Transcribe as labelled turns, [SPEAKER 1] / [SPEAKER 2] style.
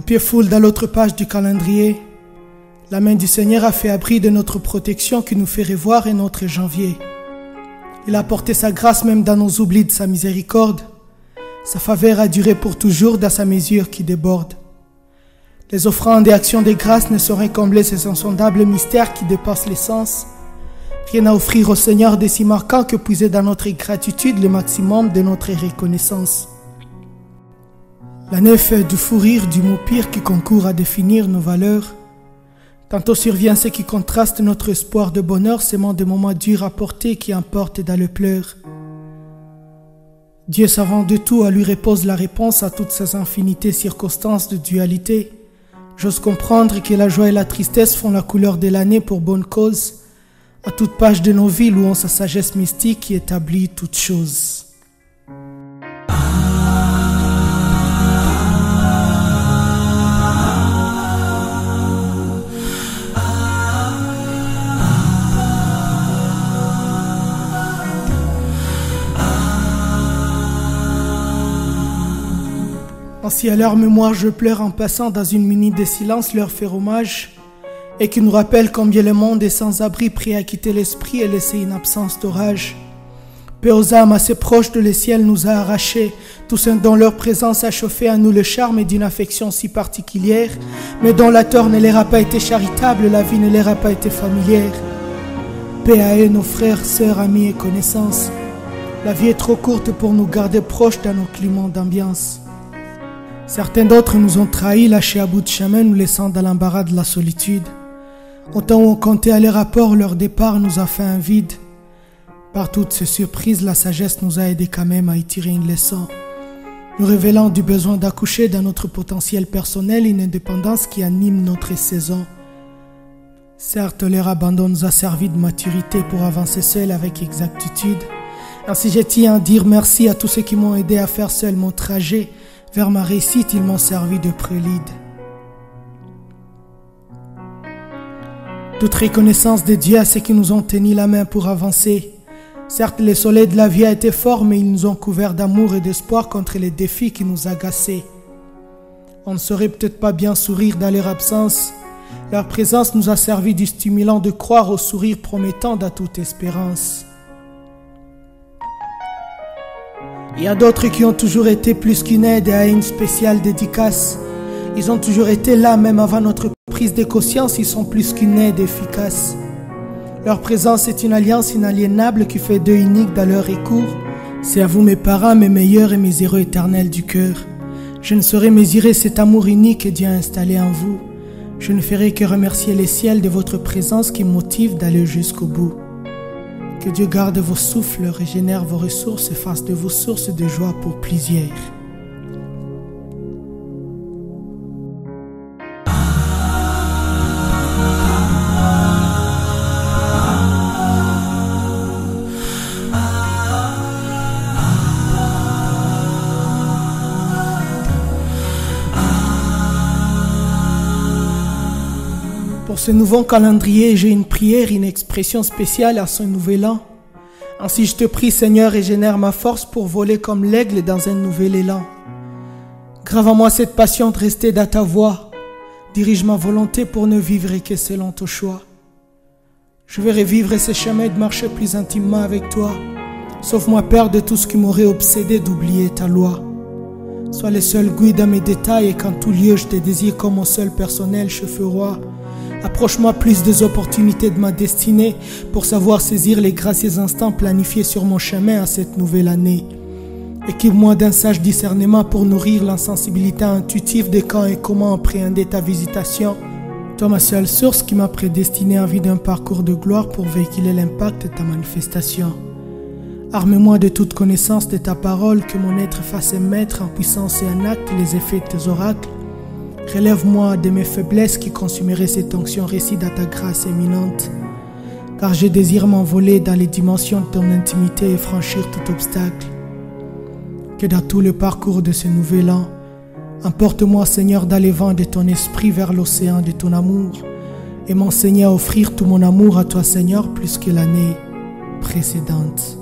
[SPEAKER 1] pied foule dans l'autre page du calendrier. La main du Seigneur a fait abri de notre protection qui nous fait revoir un autre janvier. Il a apporté sa grâce même dans nos oublis de sa miséricorde. Sa faveur a duré pour toujours dans sa mesure qui déborde. Les offrandes et actions de grâce ne sauraient combler ces insondables mystères qui dépassent les sens. Rien à offrir au Seigneur de si marquant que puiser dans notre gratitude le maximum de notre reconnaissance. La nef est du fou rire du mot pire qui concourt à définir nos valeurs. Tantôt survient ce qui contraste notre espoir de bonheur, sémant des moments durs à porter qui emportent dans le pleur. Dieu savant de tout, à lui repose la réponse à toutes ces infinités circonstances de dualité. J'ose comprendre que la joie et la tristesse font la couleur de l'année pour bonne cause. À toute page de nos vies, louons sa sagesse mystique qui établit toutes choses. Ainsi à leur mémoire je pleure en passant dans une minute de silence leur faire hommage et qui nous rappelle combien le monde est sans abri, prêt à quitter l'esprit et laisser une absence d'orage. Paix aux âmes assez proches de le ciel nous a arrachés, tous dont leur présence a chauffé à nous le charme d'une affection si particulière, mais dont la tort ne leur a pas été charitable, la vie ne leur a pas été familière. Paix à eux, nos frères, sœurs, amis et connaissances. La vie est trop courte pour nous garder proches dans nos climats d'ambiance. Certains d'autres nous ont trahis, lâchés à bout de chemin, nous laissant dans l'embarras de la solitude. Au temps où on comptait à les rapports, leur départ nous a fait un vide. Par toutes ces surprises, la sagesse nous a aidés quand même à y tirer une leçon, nous révélant du besoin d'accoucher dans notre potentiel personnel une indépendance qui anime notre saison. Certes, leur abandon nous a servi de maturité pour avancer seul avec exactitude. Ainsi je tiens à dire merci à tous ceux qui m'ont aidé à faire seul mon trajet. Vers ma réussite, ils m'ont servi de prélude. Toute reconnaissance de Dieu à ceux qui nous ont tenu la main pour avancer. Certes, le soleil de la vie a été fort, mais ils nous ont couverts d'amour et d'espoir contre les défis qui nous agaçaient. On ne saurait peut-être pas bien sourire dans leur absence. Leur présence nous a servi du stimulant de croire au sourire promettant dans toute espérance. Il y a d'autres qui ont toujours été plus qu'une aide et à une spéciale dédicace. Ils ont toujours été là, même avant notre prise de conscience, ils sont plus qu'une aide efficace. Leur présence est une alliance inaliénable qui fait d'eux uniques dans leur recours. C'est à vous mes parents, mes meilleurs et mes héros éternels du cœur. Je ne saurais mesurer cet amour unique que Dieu a installé en vous. Je ne ferai que remercier les ciels de votre présence qui me motive d'aller jusqu'au bout. Que Dieu garde vos souffles, régénère vos ressources et fasse de vos sources de joie pour plusieurs. Pour ce nouveau calendrier, j'ai une prière, une expression spéciale à ce nouvel an. Ainsi je te prie, Seigneur, régénère ma force pour voler comme l'aigle dans un nouvel élan. Grave en moi cette passion de rester dans ta voie. Dirige ma volonté pour ne vivre que selon ton choix. Je vais revivre ces chemins de marcher plus intimement avec toi. Sauve-moi, Père, de tout ce qui m'aurait obsédé d'oublier ta loi. Sois le seul guide dans mes détails et qu'en tout lieu je te désire comme mon seul personnel chef roi. Approche-moi plus des opportunités de ma destinée pour savoir saisir les gracieux instants planifiés sur mon chemin à cette nouvelle année. Équipe-moi d'un sage discernement pour nourrir l'insensibilité intuitive de quand et comment appréhender ta visitation. Toi, ma seule source qui m'a prédestiné en vue d'un parcours de gloire pour véhiculer l'impact de ta manifestation. Arme-moi de toute connaissance de ta parole, que mon être fasse émettre en puissance et en acte les effets de tes oracles. Relève-moi de mes faiblesses qui consumeraient cette onction récite à ta grâce éminente. Car je désire m'envoler dans les dimensions de ton intimité et franchir tout obstacle. Que dans tout le parcours de ce nouvel an, emporte-moi, Seigneur, dans les vents de ton esprit vers l'océan de ton amour et m'enseigne à offrir tout mon amour à toi, Seigneur, plus que l'année précédente.